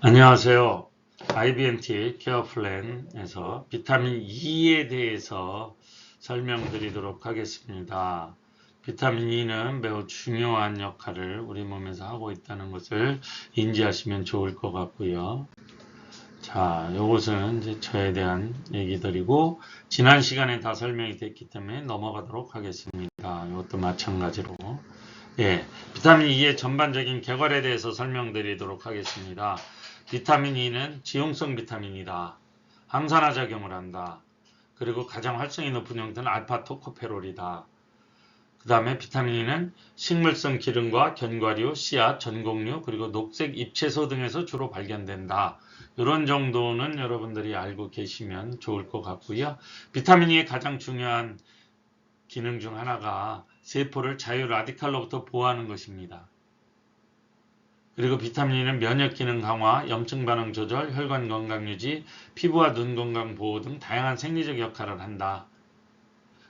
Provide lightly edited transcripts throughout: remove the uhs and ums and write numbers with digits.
안녕하세요. IBMT 케어플랜에서 비타민 E에 대해서 설명드리도록 하겠습니다. 비타민 E는 매우 중요한 역할을 우리 몸에서 하고 있다는 것을 인지하시면 좋을 것 같고요. 자, 요것은 이제 저에 대한 얘기들이고 지난 시간에 다 설명이 됐기 때문에 넘어가도록 하겠습니다. 이것도 마찬가지로 비타민 E의 전반적인 개괄에 대해서 설명드리도록 하겠습니다. 비타민 E는 지용성 비타민이다. 항산화 작용을 한다. 그리고 가장 활성이 높은 형태는 알파 토코페롤이다. 그 다음에 비타민 E는 식물성 기름과 견과류, 씨앗, 전곡류, 그리고 녹색 잎채소 등에서 주로 발견된다. 이런 정도는 여러분들이 알고 계시면 좋을 것 같고요. 비타민 E의 가장 중요한 기능 중 하나가 세포를 자유 라디칼로부터 보호하는 것입니다. 그리고 비타민 E는 면역 기능 강화, 염증 반응 조절, 혈관 건강 유지, 피부와 눈 건강 보호 등 다양한 생리적 역할을 한다.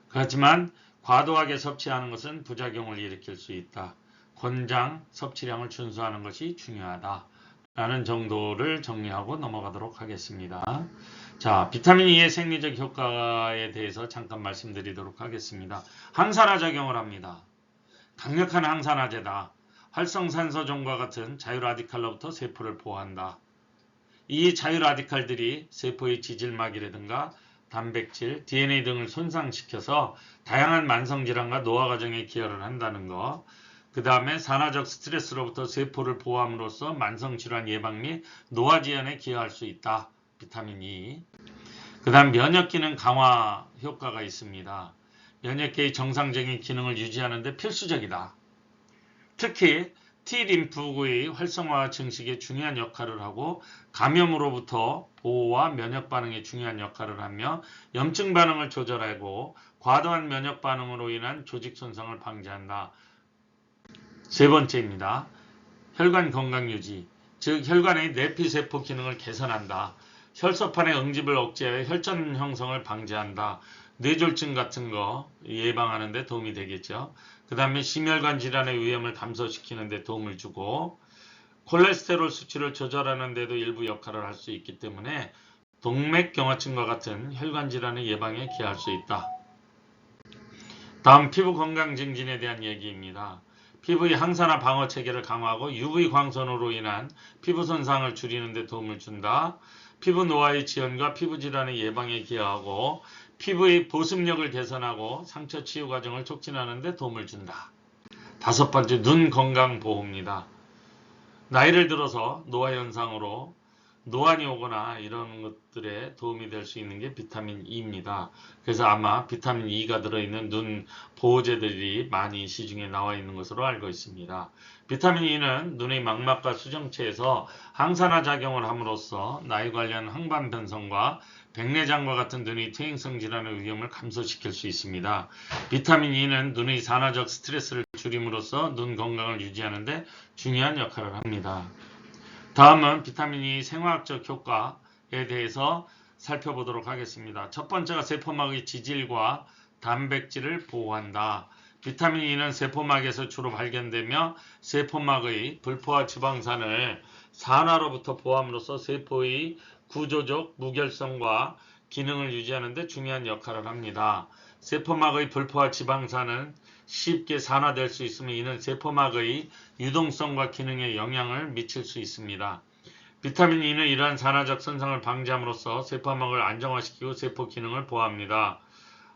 하지만 과도하게 섭취하는 것은 부작용을 일으킬 수 있다. 권장 섭취량을 준수하는 것이 중요하다. 라는 정도를 정리하고 넘어가도록 하겠습니다. 자, 비타민 E의 생리적 효과에 대해서 잠깐 말씀드리도록 하겠습니다. 항산화 작용을 합니다. 강력한 항산화제다. 활성산소종과 같은 자유라디칼로부터 세포를 보호한다. 이 자유라디칼들이 세포의 지질막이라든가 단백질, DNA 등을 손상시켜서 다양한 만성질환과 노화 과정에 기여를 한다는 것. 그 다음에 산화적 스트레스로부터 세포를 보호함으로써 만성질환 예방 및 노화 지연에 기여할 수 있다. 비타민 E. 그 다음 면역기능 강화 효과가 있습니다. 면역계의 정상적인 기능을 유지하는 데 필수적이다. 특히 T림프구의 활성화 증식에 중요한 역할을 하고 감염으로부터 보호와 면역 반응에 중요한 역할을 하며 염증 반응을 조절하고 과도한 면역 반응으로 인한 조직 손상을 방지한다. 세 번째입니다. 혈관 건강 유지, 즉 혈관의 내피세포 기능을 개선한다. 혈소판의 응집을 억제하여 혈전 형성을 방지한다. 뇌졸중 같은 거 예방하는 데 도움이 되겠죠. 그 다음에 심혈관 질환의 위험을 감소시키는 데 도움을 주고 콜레스테롤 수치를 조절하는 데도 일부 역할을 할 수 있기 때문에 동맥경화증과 같은 혈관 질환의 예방에 기여할 수 있다. 다음 피부 건강 증진에 대한 얘기입니다. 피부의 항산화 방어 체계를 강화하고 UV 광선으로 인한 피부 손상을 줄이는 데 도움을 준다. 피부 노화의 지연과 피부 질환의 예방에 기여하고 피부의 보습력을 개선하고 상처 치유 과정을 촉진하는 데 도움을 준다. 다섯 번째, 눈 건강 보호입니다. 나이를 들어서 노화 현상으로 노안이 오거나 이런 것들에 도움이 될 수 있는 게 비타민 E입니다. 그래서 아마 비타민 E가 들어있는 눈 보호제들이 많이 시중에 나와 있는 것으로 알고 있습니다. 비타민 E는 눈의 망막과 수정체에서 항산화 작용을 함으로써 나이 관련 항반 변성과 백내장과 같은 눈의 퇴행성 질환의 위험을 감소시킬 수 있습니다. 비타민 E는 눈의 산화적 스트레스를 줄임으로써 눈 건강을 유지하는 데 중요한 역할을 합니다. 다음은 비타민 E 생화학적 효과에 대해서 살펴보도록 하겠습니다. 첫 번째가 세포막의 지질과 단백질을 보호한다. 비타민 E는 세포막에서 주로 발견되며 세포막의 불포화 지방산을 산화로부터 보호함으로써 세포의 구조적 무결성과 기능을 유지하는 데 중요한 역할을 합니다. 세포막의 불포화 지방산은 쉽게 산화될 수 있으며 이는 세포막의 유동성과 기능에 영향을 미칠 수 있습니다. 비타민 E는 이러한 산화적 손상을 방지함으로써 세포막을 안정화시키고 세포 기능을 보호합니다.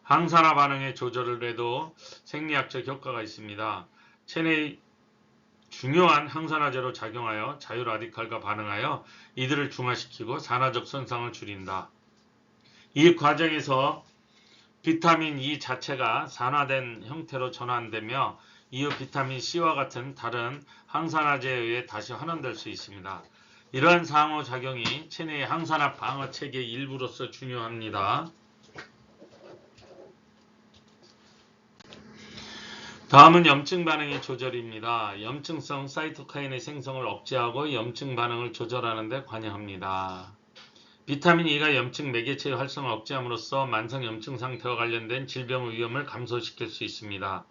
항산화 반응의 조절을 해도 생리학적 효과가 있습니다. 체내의 중요한 항산화제로 작용하여 자유라디칼과 반응하여 이들을 중화시키고 산화적 손상을 줄인다. 이 과정에서 비타민 E 자체가 산화된 형태로 전환되며 이후 비타민 C와 같은 다른 항산화제에 의해 다시 환원될 수 있습니다. 이러한 상호작용이 체내의 항산화 방어 체계의 일부로서 중요합니다. 다음은 염증 반응의 조절입니다. 염증성 사이토카인의 생성을 억제하고 염증 반응을 조절하는 데 관여합니다. 비타민 E가 염증 매개체의 활성을 억제함으로써 만성 염증 상태와 관련된 질병의 위험을 감소시킬 수 있습니다.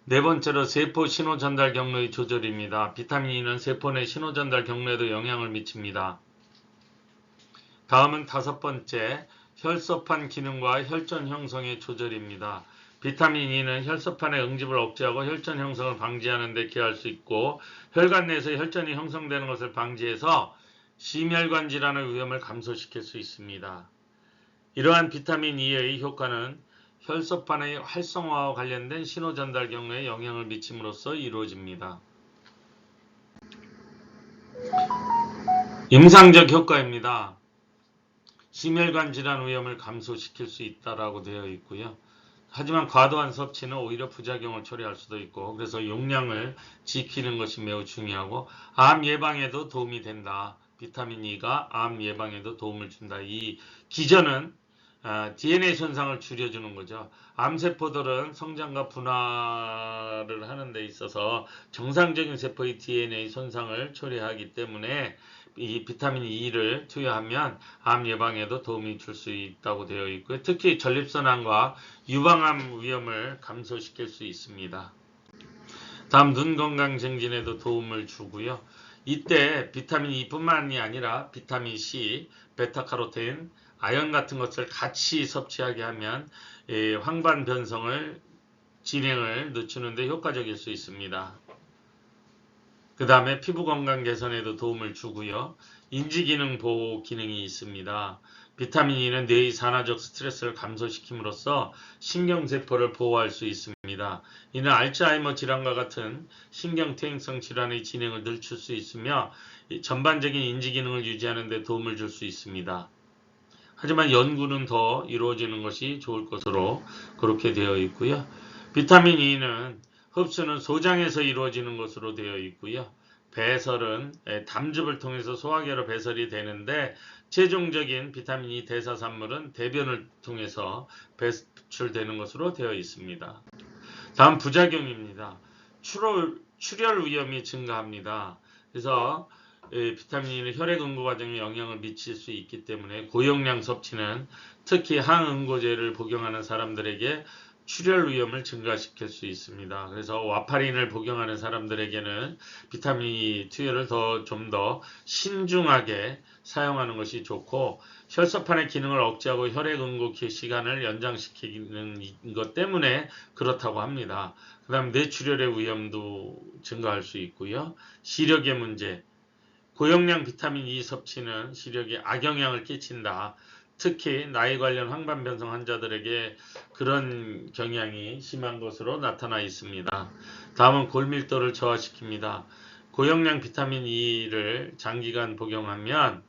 네 번째로 세포 신호 전달 경로의 조절입니다. 비타민 E는 세포 내 신호 전달 경로에도 영향을 미칩니다. 다음은 다섯 번째, 혈소판 기능과 혈전 형성의 조절입니다. 비타민 E는 혈소판의 응집을 억제하고 혈전 형성을 방지하는 데 기여할 수 있고, 혈관 내에서 혈전이 형성되는 것을 방지해서 심혈관 질환의 위험을 감소시킬 수 있습니다. 이러한 비타민 E의 효과는 혈소판의 활성화와 관련된 신호 전달 경로에 영향을 미침으로써 이루어집니다. 임상적 효과입니다. 심혈관 질환 위험을 감소시킬 수 있다라고 되어 있고요. 하지만 과도한 섭취는 오히려 부작용을 초래할 수도 있고, 그래서 용량을 지키는 것이 매우 중요하고, 암 예방에도 도움이 된다. 비타민 E가 암 예방에도 도움을 준다. 이 기전은 DNA 손상을 줄여주는 거죠. 암세포들은 성장과 분화를 하는 데 있어서 정상적인 세포의 DNA 손상을 초래하기 때문에 이 비타민 E를 투여하면 암 예방에도 도움이 줄 수 있다고 되어 있고요. 특히 전립선암과 유방암 위험을 감소시킬 수 있습니다. 다음 눈 건강 증진에도 도움을 주고요. 이때 비타민 E뿐만이 아니라 비타민 C, 베타카로틴, 아연 같은 것을 같이 섭취하게 하면 황반 변성을 진행을 늦추는 데 효과적일 수 있습니다. 그 다음에 피부 건강 개선에도 도움을 주고요. 인지기능 보호 기능이 있습니다. 비타민 E는 뇌의 산화적 스트레스를 감소시킴으로써 신경세포를 보호할 수 있습니다. 이는 알츠하이머 질환과 같은 신경퇴행성 질환의 진행을 늦출 수 있으며 전반적인 인지기능을 유지하는 데 도움을 줄 수 있습니다. 하지만 연구는 더 이루어지는 것이 좋을 것으로 그렇게 되어 있고요. 비타민 E는 흡수는 소장에서 이루어지는 것으로 되어 있고요. 배설은 담즙을 통해서 소화계로 배설이 되는데 최종적인 비타민 E 대사산물은 대변을 통해서 배출되는 것으로 되어 있습니다. 다음 부작용입니다. 출혈 위험이 증가합니다. 그래서 비타민 E는 혈액 응고 과정에 영향을 미칠 수 있기 때문에 고용량 섭취는 특히 항응고제를 복용하는 사람들에게 출혈 위험을 증가시킬 수 있습니다. 그래서 와파린을 복용하는 사람들에게는 비타민 E 투여를 좀 더 신중하게 사용하는 것이 좋고, 혈소판의 기능을 억제하고 혈액 응고 시간을 연장시키는 것 때문에 그렇다고 합니다. 그 다음 뇌출혈의 위험도 증가할 수 있고요. 시력의 문제, 고용량 비타민 E 섭취는 시력에 악영향을 끼친다. 특히 나이 관련 황반 변성 환자들에게 그런 경향이 심한 것으로 나타나 있습니다. 다음은 골밀도를 저하시킵니다. 고용량 비타민 E를 장기간 복용하면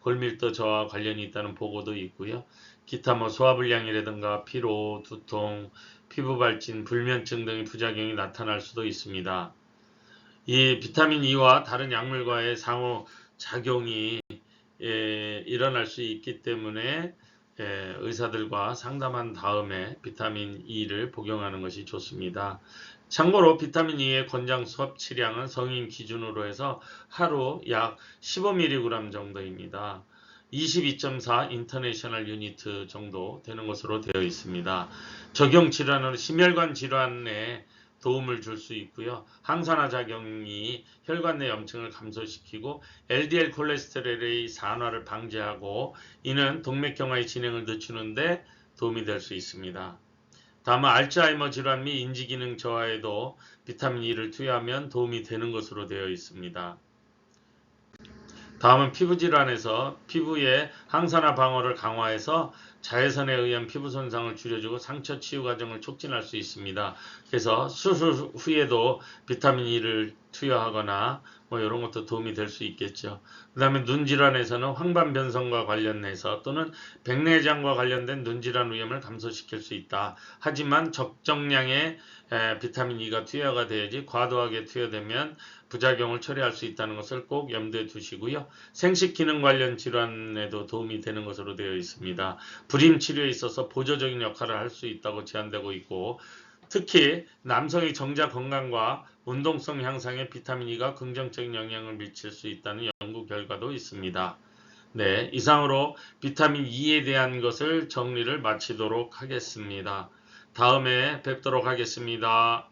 골밀도 저하와 관련이 있다는 보고도 있고요. 기타 소화불량이라든가 피로, 두통, 피부 발진, 불면증 등의 부작용이 나타날 수도 있습니다. 이 비타민 E와 다른 약물과의 상호 작용이 일어날 수 있기 때문에 의사들과 상담한 다음에 비타민 E를 복용하는 것이 좋습니다. 참고로 비타민 E의 권장 섭취량은 성인 기준으로 해서 하루 약 15mg 정도입니다. 22.4 인터내셔널 유니트 정도 되는 것으로 되어 있습니다. 적용 질환은 심혈관 질환에 도움을 줄 수 있고요. 항산화 작용이 혈관 내 염증을 감소시키고 LDL 콜레스테롤의 산화를 방지하고 이는 동맥경화의 진행을 늦추는데 도움이 될 수 있습니다. 다음은 알츠하이머 질환 및 인지기능 저하에도 비타민 E를 투여하면 도움이 되는 것으로 되어 있습니다. 다음은 피부질환에서 피부의 항산화 방어를 강화해서 자외선에 의한 피부 손상을 줄여주고 상처 치유 과정을 촉진할 수 있습니다. 그래서 수술 후에도 비타민 E를 투여하거나 이런 것도 도움이 될 수 있겠죠. 그 다음에 눈질환에서는 황반 변성과 관련해서 또는 백내장과 관련된 눈질환 위험을 감소시킬 수 있다. 하지만 적정량의 비타민 E가 투여가 돼야지 과도하게 투여되면 부작용을 초래할 수 있다는 것을 꼭 염두에 두시고요. 생식 기능 관련 질환에도 도움이 되는 것으로 되어 있습니다. 불임 치료에 있어서 보조적인 역할을 할 수 있다고 제한되고 있고, 특히 남성의 정자 건강과 운동성 향상에 비타민 E가 긍정적인 영향을 미칠 수 있다는 연구 결과도 있습니다. 네, 이상으로 비타민 E에 대한 것을 정리를 마치도록 하겠습니다. 다음에 뵙도록 하겠습니다.